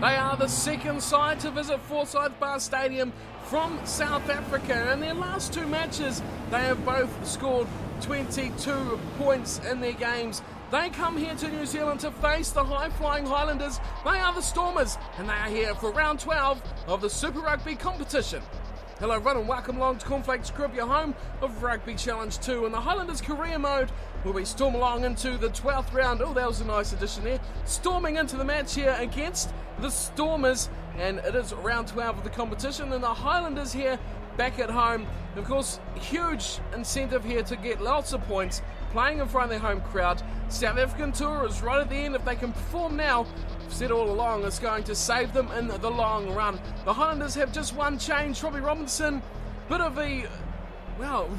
They are the second side to visit Forsyth Bar Stadium from South Africa. In their last two matches, they have both scored 22 points in their games. They come here to New Zealand to face the high-flying Highlanders. They are the Stormers, and they are here for round 12 of the Super Rugby competition. Hello everyone and welcome along to Cornflakes Crib, your home of Rugby Challenge 2. And the Highlanders career mode will be storm along into the 12th round. Oh, that was a nice addition there. Storming into the match here against the Stormers. And it is round 12 of the competition. And the Highlanders here back at home. Of course, huge incentive here to get lots of points, playing in front of their home crowd. South African tour is right at the end. If they can perform now, I've said all along, it's going to save them in the long run. The Highlanders have just one change. Robbie Robinson, bit of a,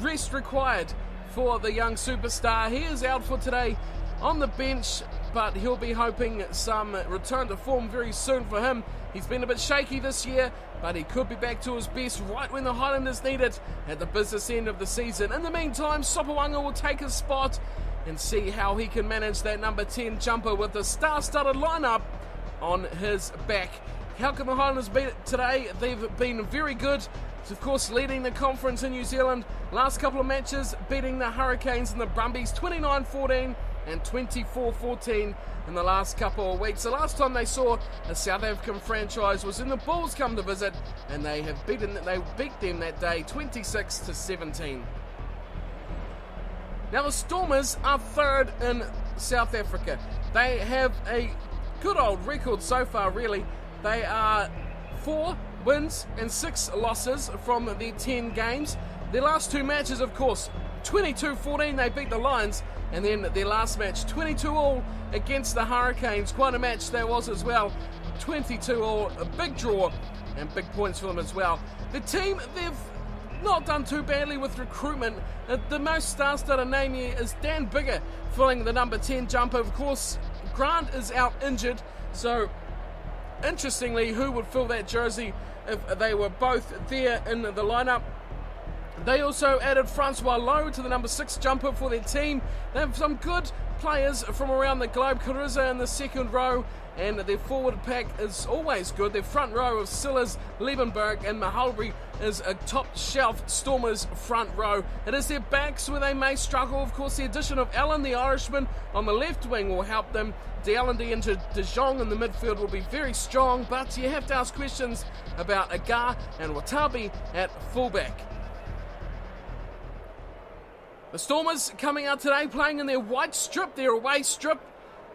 rest required for the young superstar. He is out for today on the bench, but he'll be hoping some return to form very soon for him. He's been a bit shaky this year, but he could be back to his best right when the Highlanders need it at the business end of the season. In the meantime, Sopawanga will take his spot and see how he can manage that number 10 jumper with the star-studded lineup on his back. How can the Highlanders beat it today? They've been very good, of course, leading the conference in New Zealand. Last couple of matches, beating the Hurricanes and the Brumbies 29-14 and 24-14 in the last couple of weeks. The last time they saw a South African franchise was when the Bulls come to visit, and they beat them that day 26-17. Now the Stormers are third in South Africa. They have a good old record so far, really. They are 4 wins and 6 losses from their 10 games. Their last two matches, of course, 22-14 they beat the Lions, and then their last match 22-all against the Hurricanes. Quite a match that was as well. 22-all, a big draw and big points for them as well. The team, they've not done too badly with recruitment. The most star-studded name here is Dan Biggar, filling the number 10 jumper. Of course, Grant is out injured, so interestingly, who would fill that jersey if they were both there in the lineup? They also added Francois Lowe to the number 6 jumper for their team. They have some good players from around the globe. Carriza in the second row, and their forward pack is always good. Their front row of Sillers, Liebenberg and Mahalbury is a top shelf Stormers front row. It is their backs where they may struggle. Of course, the addition of Allen, the Irishman, on the left wing will help them. Dealandi into De Jong in the midfield will be very strong, but you have to ask questions about Agar and Watabi at fullback. The Stormers coming out today playing in their white strip, their away strip,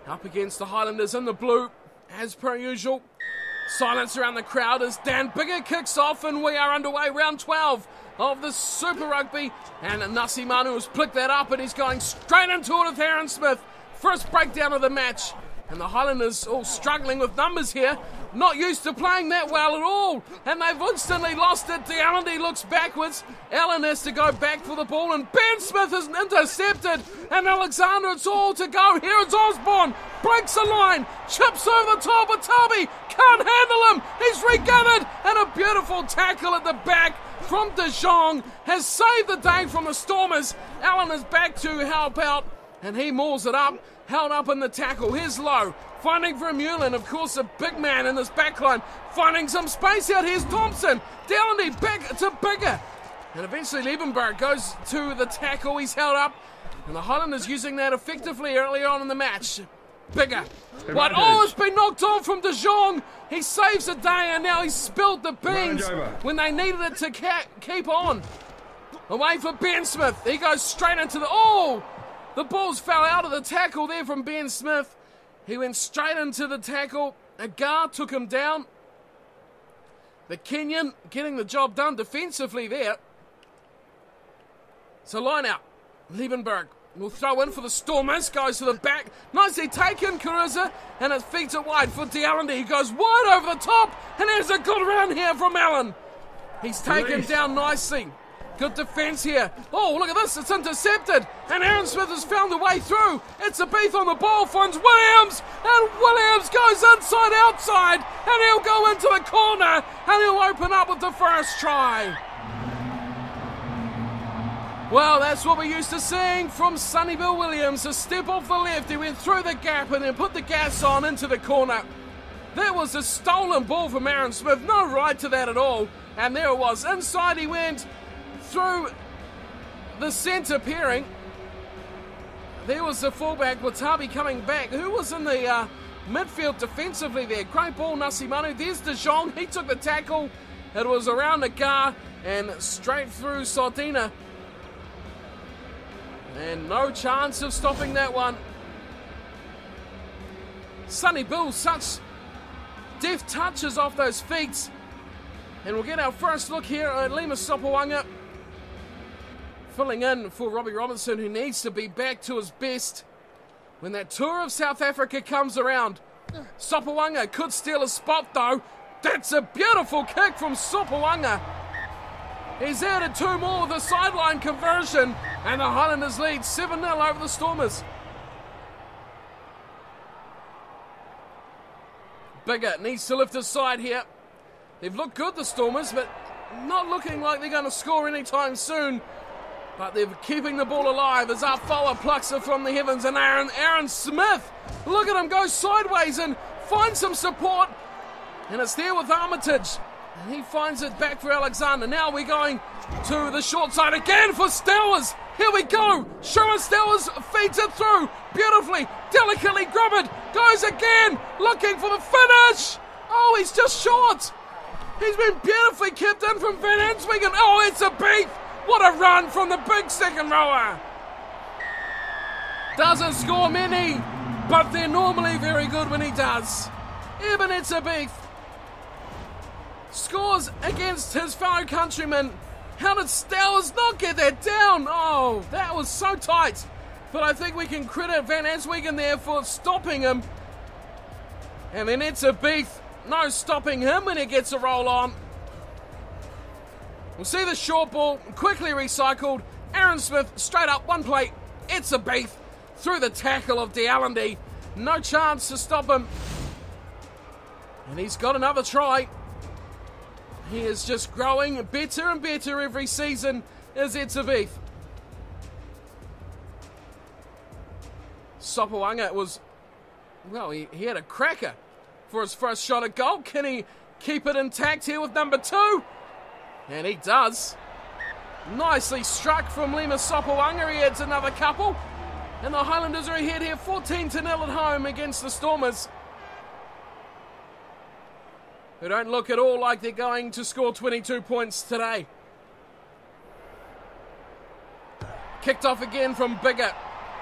up against the Highlanders in the blue, as per usual. Silence around the crowd as Dan Biggar kicks off, and we are underway, round 12 of the Super Rugby. And Nasi Manu has flicked that up, and he's going straight into it with Aaron Smith. First breakdown of the match, and the Highlanders all struggling with numbers here. Not used to playing that well at all, and they've instantly lost it. Dealandi looks backwards. Allen has to go back for the ball, and Ben Smith is intercepted. And Alexander, it's all to go. Here it's Osborne, breaks the line, chips over the top. Watabi can't handle him. He's regathered, and a beautiful tackle at the back from De Jong has saved the day from the Stormers. Allen is back to help out, and he mauls it up. Held up in the tackle. Here's Lowe, finding Vermeulen, of course a big man in this backline, finding some space out. Here's Thompson, Dealandi back to Biggar, and eventually Liebenberg goes to the tackle. He's held up, and the Highlanders using that effectively earlier on in the match. Biggar, what? Oh, it's been knocked on from De Jong. He saves the day, and now he's spilled the beans when they needed it to keep on. Away for Ben Smith. He goes straight into the... Oh! The balls fell out of the tackle there from Ben Smith. He went straight into the tackle. Agar took him down. The Kenyan getting the job done defensively there. So line out. Liebenberg will throw in for the Stormers. Goes to the back. Nicely taken, Carriza. And it feeds it wide for Dealandi. He goes wide over the top. And there's a good run here from Allen. He's taken down nicely. Good defence here. Oh, look at this. It's intercepted. And Aaron Smith has found the way through. It's a beef on the ball. Finds Williams. And Williams goes inside, outside. And he'll go into the corner. And he'll open up with the first try. Well, that's what we're used to seeing from Sonny Bill Williams. A step off the left. He went through the gap and then put the gas on into the corner. That was a stolen ball from Aaron Smith. No right to that at all. And there it was. Inside he went through the centre pairing. There was the fullback, Watabi, coming back. Who was in the midfield defensively there? Great ball, Nasimanu. There's De Jong. He took the tackle. It was around the car and straight through Sardina. And no chance of stopping that one. Sonny Bill, such deft touches off those feet. And we'll get our first look here at Lima Sopawanga. Filling in for Robbie Robinson, who needs to be back to his best when that tour of South Africa comes around. Sopawanga could steal a spot though. That's a beautiful kick from Sopawanga. He's added 2 more with a sideline conversion, and the Highlanders lead 7-0 over the Stormers. Bigger needs to lift his side here. They've looked good, the Stormers, but not looking like they're going to score anytime soon. But they're keeping the ball alive as Afoa plucks it from the heavens, and Aaron Smith, look at him go sideways and find some support. And it's there with Armitage. And he finds it back for Alexander. Now we're going to the short side again for Stowers. Here we go. Sherman Stowers feeds it through beautifully, delicately grubbered. Goes again, looking for the finish. Oh, he's just short. He's been beautifully kept in from Van Answegen. Oh, it's a beat. What a run from the big second rower. Doesn't score many, but they're normally very good when he does. Ebenezer Beef scores against his fellow countrymen. How did Stowers not get that down? Oh, that was so tight. But I think we can credit Van Answegen there for stopping him. And then it's a Beef. No stopping him when he gets a roll on. We'll see the short ball quickly recycled. Aaron Smith straight up, one play. It's a Beef through the tackle of DeAllendy. No chance to stop him. And he's got another try. He is just growing better and better every season as Etzebeth. Sopawanga was, well, he had a cracker for his first shot at goal. Can he keep it intact here with number 2? And he does. Nicely struck from Lima Sopawanga. He adds another couple. And the Highlanders are ahead here 14-0 at home against the Stormers, who don't look at all like they're going to score 22 points today. Kicked off again from Bigger.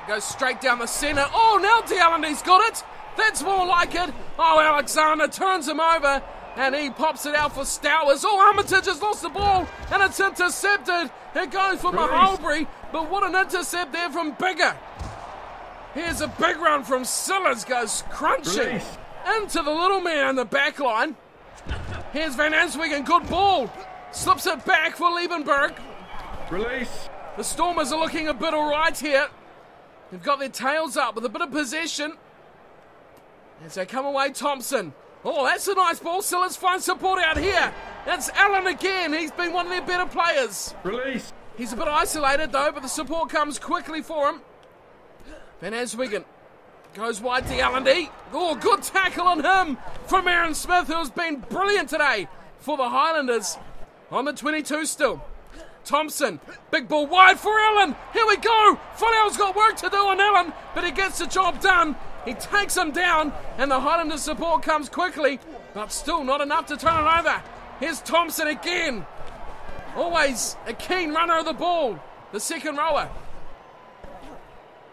Goes straight down the centre. Oh, now DeAllendy's got it. That's more like it. Oh, Alexander turns him over and he pops it out for Stowers. Oh, Armitage has lost the ball and it's intercepted. It goes for Mahoubri, but what an intercept there from Bigger. Here's a big run from Sillers. Goes crunching into the little man in the back line. Here's Van Answegen, good ball. Slips it back for Liebenberg. Release. The Stormers are looking a bit alright here. They've got their tails up with a bit of possession. As they come away, Thompson. Oh, that's a nice ball. So let's find support out here. That's Allen again. He's been one of their better players. Release. He's a bit isolated though, but the support comes quickly for him. Van Answegen goes wide to Allendy. Oh, good tackle on him from Aaron Smith, who's been brilliant today for the Highlanders. On the 22 still. Thompson, big ball wide for Allen. Here we go. Folliow's got work to do on Allen, but he gets the job done. He takes him down, and the Highlanders support comes quickly, but still not enough to turn it over. Here's Thompson again. Always a keen runner of the ball. The second rower.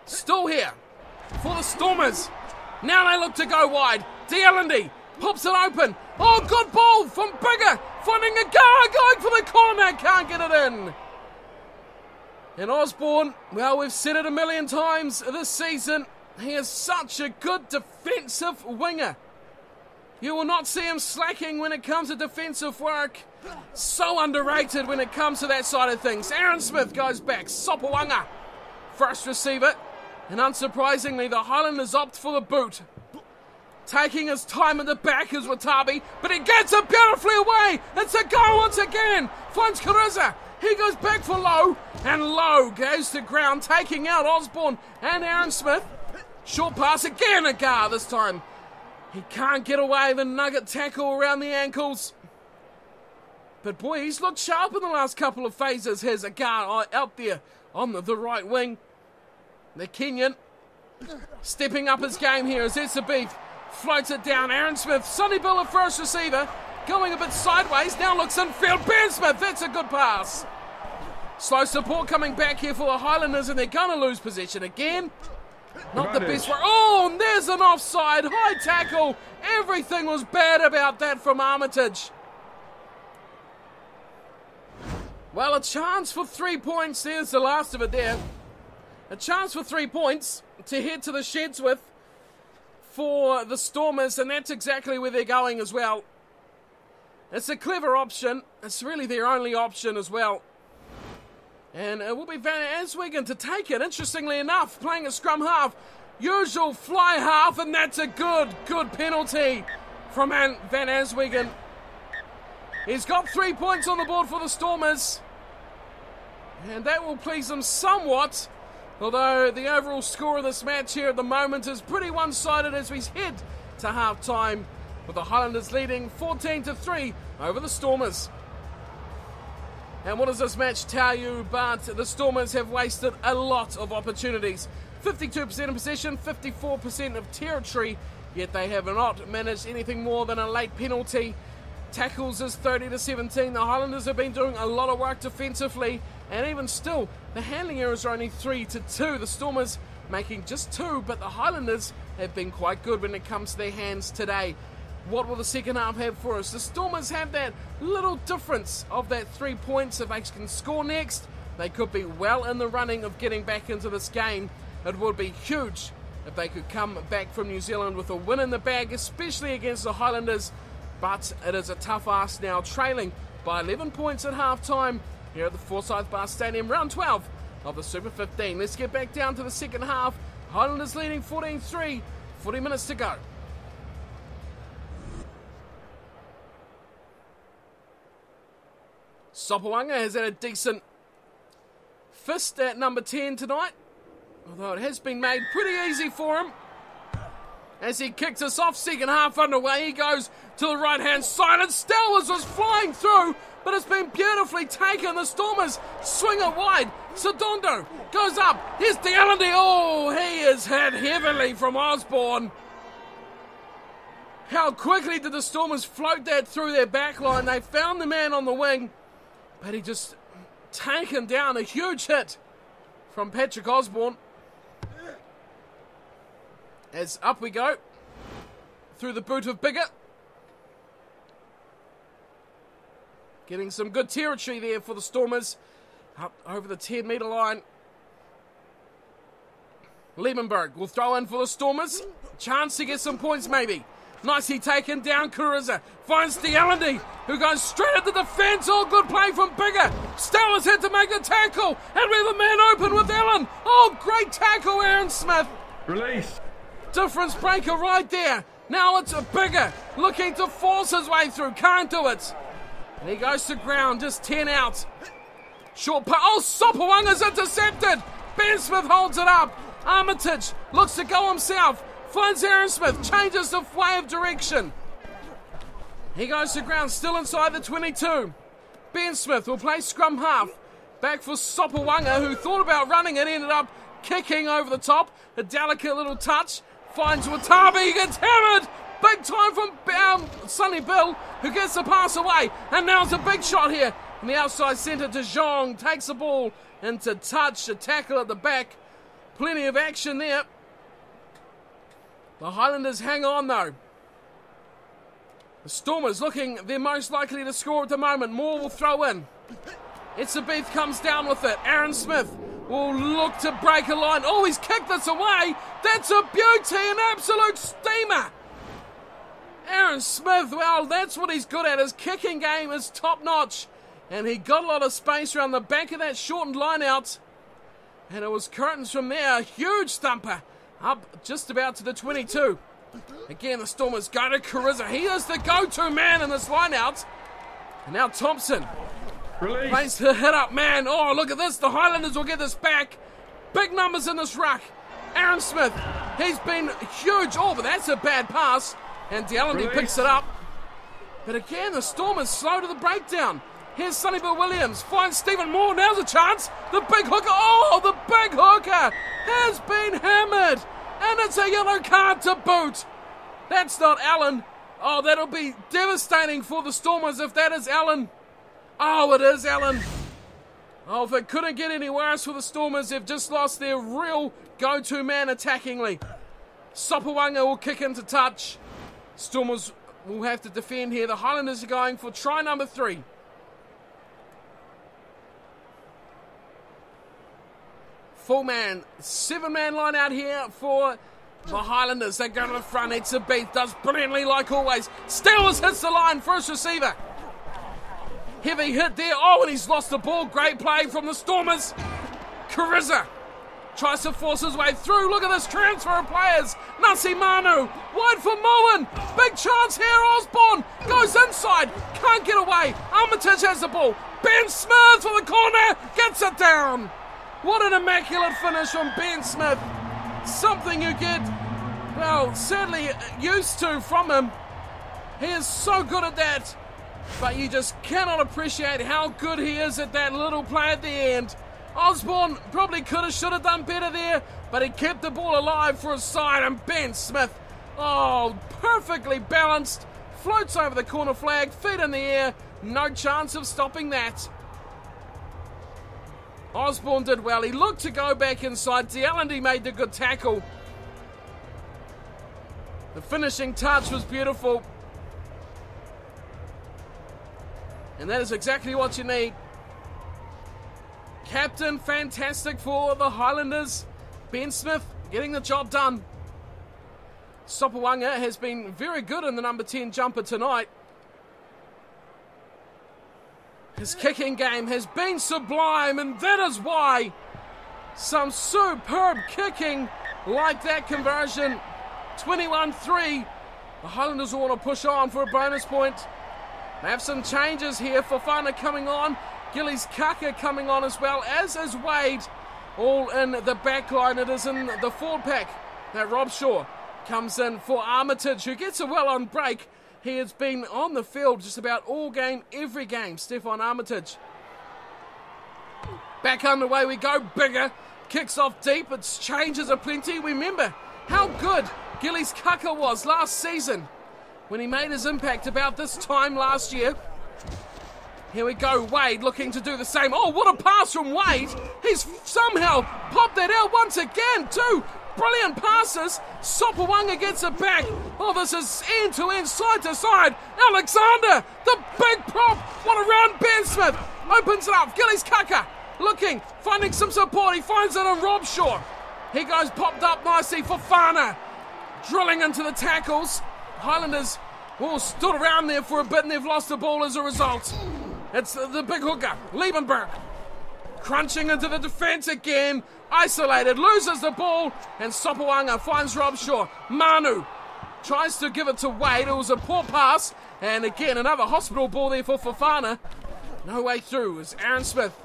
Still here for the Stormers. Now they look to go wide. DeAllendy pops it open. Oh, good ball from Bigger. Finding a guy going for the corner. Can't get it in. And Osborne, well, we've said it a million times this season. He is such a good defensive winger. You will not see him slacking when it comes to defensive work. So underrated when it comes to that side of things. Aaron Smith goes back. Sopawanga, first receiver. And unsurprisingly, the Highlanders opt for the boot. Taking his time at the back is Watabi, but he gets it beautifully away. It's a goal once again. Finds Kariza. He goes back for Lowe, and Lowe goes to ground, taking out Osborne and Aaron Smith. Short pass again, Agar this time. He can't get away. The nugget tackle around the ankles. But boy, he's looked sharp in the last couple of phases. Here's a guard out there on the right wing. The Kenyan stepping up his game here as S.3 floats it down. Aaron Smith, Sonny Bill at first receiver, going a bit sideways. Now looks infield. Ben Smith, that's a good pass. Slow support coming back here for the Highlanders, and they're going to lose possession again. Not the best one. Oh, and there's an offside. High tackle. Everything was bad about that from Armitage. Well, a chance for 3 points. There's the last of it there. A chance for 3 points to head to the sheds with for the Stormers, and that's exactly where they're going as well. It's a clever option. It's really their only option as well. And it will be Van Aswegen to take it, interestingly enough, playing a scrum half. Usual fly half, and that's a good penalty from Van Aswegen. He's got 3 points on the board for the Stormers, and that will please them somewhat. Although the overall score of this match here at the moment is pretty one-sided as we head to half-time, with the Highlanders leading 14-3 over the Stormers. And what does this match tell you? But the Stormers have wasted a lot of opportunities. 52% of possession, 54% of territory, yet they have not managed anything more than a late penalty. Tackles is 30-17. The Highlanders have been doing a lot of work defensively, and even still, the handling errors are only 3-2. The Stormers making just 2, but the Highlanders have been quite good when it comes to their hands today. What will the second half have for us? The Stormers have that little difference of that 3 points. If they can score next, they could be well in the running of getting back into this game. It would be huge if they could come back from New Zealand with a win in the bag, especially against the Highlanders. But it is a tough ask now, trailing by 11 points at half-time here at the Forsyth Bar Stadium, round 12 of the Super 15. Let's get back down to the second half. Highlanders leading 14-3, 40 minutes to go. Sopawanga has had a decent fist at number 10 tonight, although it has been made pretty easy for him. As he kicks us off, second half underway, he goes to the right-hand side, and Stelwas was flying through, but it's been beautifully taken. The Stormers swing it wide. Sodondo goes up. Here's DeAllendy. Oh, he is hit heavily from Osborne. How quickly did the Stormers float that through their back line? They found the man on the wing, but he just taken down. A huge hit from Patrick Osborne. As up we go through the boot of Bigger. Getting some good territory there for the Stormers. Up over the 10-metre line. Liebenberg will throw in for the Stormers. Chance to get some points maybe. Nicely taken down. Kuriza finds DeAllendy, who goes straight at the defence. Oh, good play from Bigger. Stellers had to make a tackle, and we have a man open with Allen. Oh, great tackle, Aaron Smith. Release. Difference breaker right there. Now it's a Bigger looking to force his way through. Can't do it. And he goes to ground, just 10 out. Short pass. Oh, Sopawanga's intercepted. Ben Smith holds it up. Armitage looks to go himself. Finds Aaron Smith. Changes the way of direction. He goes to ground, still inside the 22. Ben Smith will play scrum half. Back for Sopawanga, who thought about running it, ended up kicking over the top. A delicate little touch. Finds Watabe, he gets hammered! Big time from Sonny Bill, who gets the pass away. And now it's a big shot here. On the outside centre, De Jong takes the ball into touch. A tackle at the back. Plenty of action there. The Highlanders hang on though. The Stormers looking they're most likely to score at the moment. Moore will throw in. S.3 comes down with it. Aaron Smith will look to break a line. Oh, he's kicked this away. That's a beauty, an absolute steamer. Aaron Smith, well, that's what he's good at. His kicking game is top-notch. And he got a lot of space around the back of that shortened line out. And it was curtains from there. A huge thumper. Up just about to the 22. Again, the Stormers go to Kuriza. He is the go-to man in this line out. And now Thompson. Release. Plays the hit-up man. Oh, look at this. The Highlanders will get this back. Big numbers in this ruck. Aaron Smith, he's been huge. Oh, but that's a bad pass. And Dealende picks it up. But again, the Storm is slow to the breakdown. Here's Sonny Bill Williams, finds Stephen Moore, now's a chance. The big hooker, oh, the big hooker has been hammered. And it's a yellow card to boot. That's not Allen. Oh, that'll be devastating for the Stormers if that is Allen. Oh, it is Allen. Oh, if it couldn't get any worse for the Stormers, they've just lost their real go-to man attackingly. Sopawanga will kick into touch. Stormers will have to defend here. The Highlanders are going for try number 3. Full man, 7-man line out here for the Highlanders. They go to the front. It's a beat, does brilliantly like always. Steelers hits the line, first receiver. Heavy hit there. Oh, and he's lost the ball. Great play from the Stormers. Kariza tries to force his way through. Look at this transfer of players. Nasi Manu, wide for Mullen. Big chance here. Osborne goes inside. Can't get away. Armitage has the ball. Ben Smith for the corner. Gets it down. What an immaculate finish from Ben Smith. Something you get, well, sadly used to from him. He is so good at that. But you just cannot appreciate how good he is at that little play at the end. Osborne probably could have, should have done better there, but he kept the ball alive for his side, and Ben Smith, oh, perfectly balanced, floats over the corner flag, feet in the air, no chance of stopping that. Osborne did well. He looked to go back inside. Dealende made the good tackle. The finishing touch was beautiful. And that is exactly what you need. Captain, fantastic for the Highlanders. Ben Smith getting the job done. Sopawanga has been very good in the number 10 jumper tonight. His kicking game has been sublime, and that is why some superb kicking like that conversion. 21-3. The Highlanders will want to push on for a bonus point. They have some changes here. Fofana coming on. Gillies Kaka coming on as well, as is Wade. All in the back line. It is in the forward pack that Rob Shaw comes in for Armitage, who gets a well-on break. He has been on the field just about all game, every game, Stefan Armitage. Back underway we go, bigger. Kicks off deep, it's changes aplenty. Remember how good Gillies Kaka was last season when he made his impact about this time last year. Here we go, Wade looking to do the same. Oh, what a pass from Wade. He's somehow popped that out once again, too. Brilliant passes. Sopawanga gets it back. Oh, this is end-to-end, side-to-side. Alexander, the big prop. What a run. Ben Smith opens it up. Gillies Kaka looking, finding some support. He finds it on Rob Shaw. He goes popped up nicely for Fana. Drilling into the tackles. Highlanders stood around there for a bit and they've lost the ball as a result. It's the big hooker, Liebenberg. Crunching into the defence again. Isolated, loses the ball, and Sopawanga finds Rob Shaw. Manu tries to give it to Wade. It was a poor pass, and again another hospital ball there for Fofana. No way through is Aaron Smith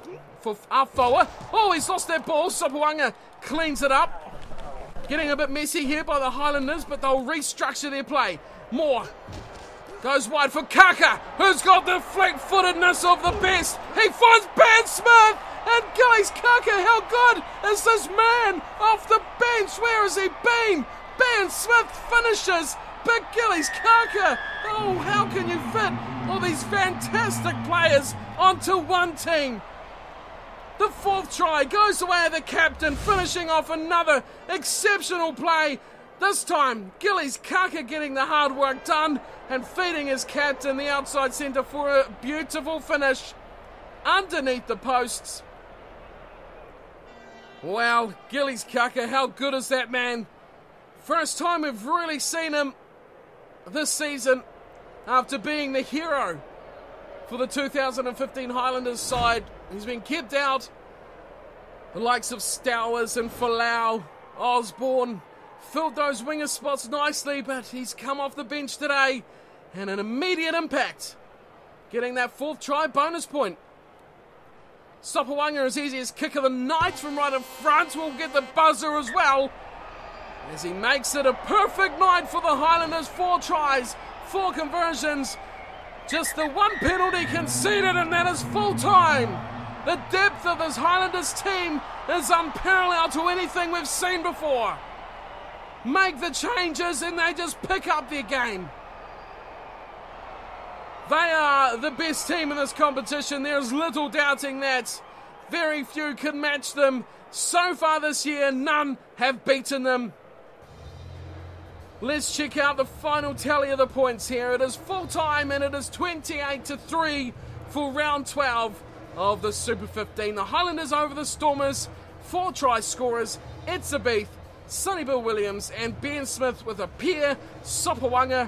for Afoa. Oh, he's lost that ball. Sopawanga cleans it up. Getting a bit messy here by the Highlanders, but they'll restructure their play. Moore goes wide for Kaka, who's got the fleet-footedness of the best. He finds Ben Smith. And Gillies Kaka, how good is this man off the bench? Where has he been? Ben Smith finishes, but Gillies Kaka, oh, how can you fit all these fantastic players onto one team? The fourth try goes away of the captain, finishing off another exceptional play. This time, Gillies Kaka getting the hard work done and feeding his captain the outside centre for a beautiful finish underneath the posts. Wow, Gillies Kaka, how good is that man? First time we've really seen him this season after being the hero for the 2015 Highlanders side. He's been kept out. The likes of Stowers and Folau, Osborne filled those winger spots nicely, but he's come off the bench today and an immediate impact, getting that fourth try bonus point. Sopawanga, as easy as kick of the night from right in front, will get the buzzer as well. as he makes it a perfect night for the Highlanders. 4 tries, 4 conversions, just the 1 penalty conceded, and that is full time. The depth of this Highlanders team is unparalleled to anything we've seen before. Make the changes and they just pick up their game. They are the best team in this competition. There's little doubting that. Very few can match them. So far this year, none have beaten them. Let's check out the final tally of the points here. It is full time and it is 28-3 for round 12 of the Super 15. The Highlanders over the Stormers. 4 try scorers. Etzebeth, Sonny Bill Williams and Ben Smith with a pair. Sopawanga,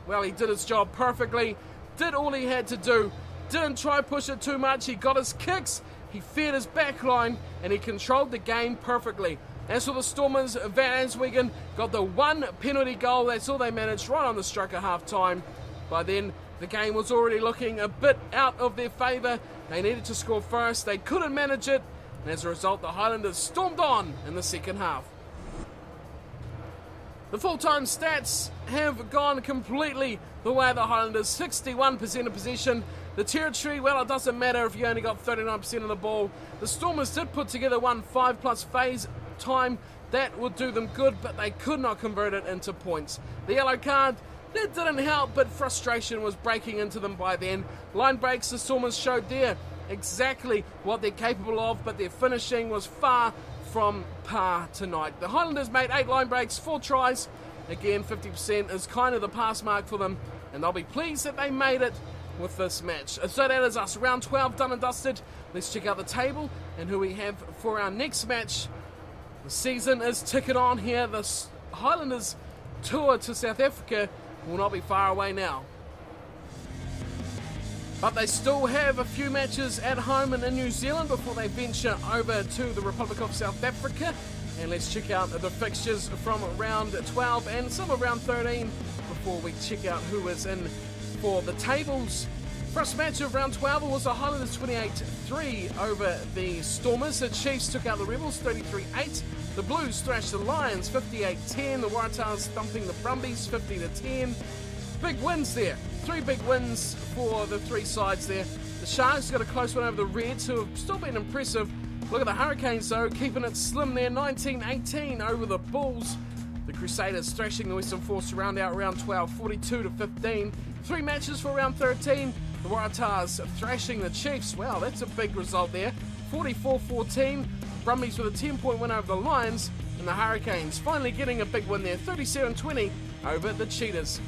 well, he did his job perfectly. Did all he had to do. Didn't try push it too much. He got his kicks. He fed his back line and he controlled the game perfectly. As for the Stormers, Van Answegen got the 1 penalty goal. That's all they managed right on the stroke of half time. By then, the game was already looking a bit out of their favour. They needed to score first. They couldn't manage it. And as a result, the Highlanders stormed on in the second half. The full-time stats have gone completely the way of the Highlanders. 61% of possession. The territory, well, it doesn't matter if you only got 39% of the ball. The Stormers did put together 1 5+ phase time. That would do them good, but they could not convert it into points. The yellow card, that didn't help, but frustration was breaking into them by then. Line breaks, the Stormers showed there exactly what they're capable of, but their finishing was far from par tonight. The Highlanders made 8 line breaks, 4 tries. Again, 50% is kind of the pass mark for them, and they'll be pleased that they made it with this match. So that is us, round 12 done and dusted. Let's check out the table and who we have for our next match. The season is ticking on here. The Highlanders tour to South Africa will not be far away now. But they still have a few matches at home and in New Zealand before they venture over to the Republic of South Africa. And let's check out the fixtures from round 12 and some of round 13 before we check out who is in for the tables. First match of round 12 was the Highlanders 28-3 over the Stormers. The Chiefs took out the Rebels 33-8. The Blues thrashed the Lions 58-10. The Waratahs thumping the Brumbies 50-10. Big wins there. 3 big wins for the 3 sides there. The Sharks got a close one over the Reds, who have still been impressive. Look at the Hurricanes though, keeping it slim there, 19-18 over the Bulls. The Crusaders thrashing the Western Force to round out round 12, 42-15. 3 matches for round 13. The Waratahs thrashing the Chiefs. Wow, that's a big result there. 44-14. Brumbies with a 10-point win over the Lions. And the Hurricanes finally getting a big win there, 37-20 over the Cheetahs.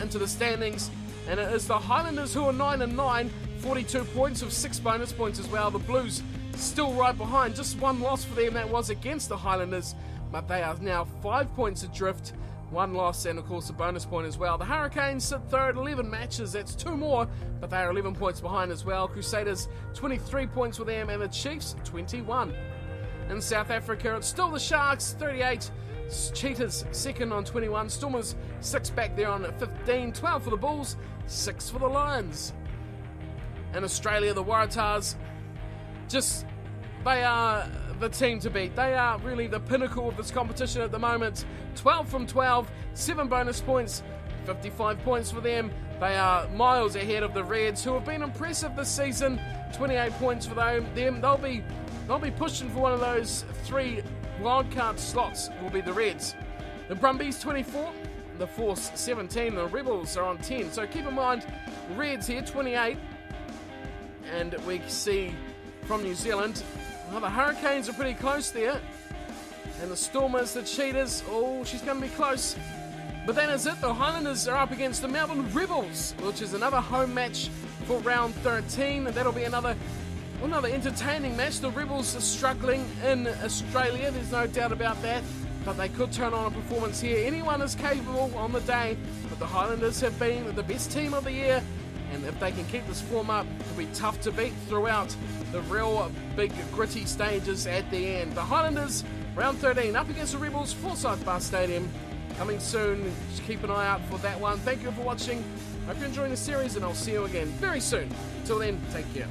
Into the standings, and it is the Highlanders who are 9-9, 42 points with 6 bonus points as well. The Blues still right behind, just 1 loss for them, that was against the Highlanders, but they are now 5 points adrift, 1 loss and of course a bonus point as well. The Hurricanes sit third, 11 matches, that's 2 more, but they are 11 points behind as well. Crusaders 23 points for them, and the Chiefs 21. In South Africa, it's still the Sharks 38, Cheetahs second on 21, Stormers 6 back there on 15, 12 for the Bulls, 6 for the Lions. In Australia, the Waratahs, they are the team to beat. They are really the pinnacle of this competition at the moment. 12 from 12, 7 bonus points, 55 points for them. They are miles ahead of the Reds, who have been impressive this season. 28 points for them. They'll be pushing for one of those 3 wildcard slots. Will be the Reds. The Brumbies 24, the Force 17, the Rebels are on 10. So keep in mind, Reds here 28, and we see from New Zealand, well, the Hurricanes are pretty close there, and the Stormers, the Cheetahs, oh, she's going to be close. But that is it. The Highlanders are up against the Melbourne Rebels, which is another home match for round 13, and that'll be another entertaining match. The Rebels are struggling in Australia, there's no doubt about that, but they could turn on a performance here. Anyone is capable on the day, but the Highlanders have been the best team of the year, and if they can keep this form up, it'll be tough to beat throughout the real big gritty stages at the end. The Highlanders, round 13, up against the Rebels, Forsyth Bar Stadium, coming soon. Just keep an eye out for that one. Thank you for watching. Hope you're enjoying the series, and I'll see you again very soon. Until then, take care.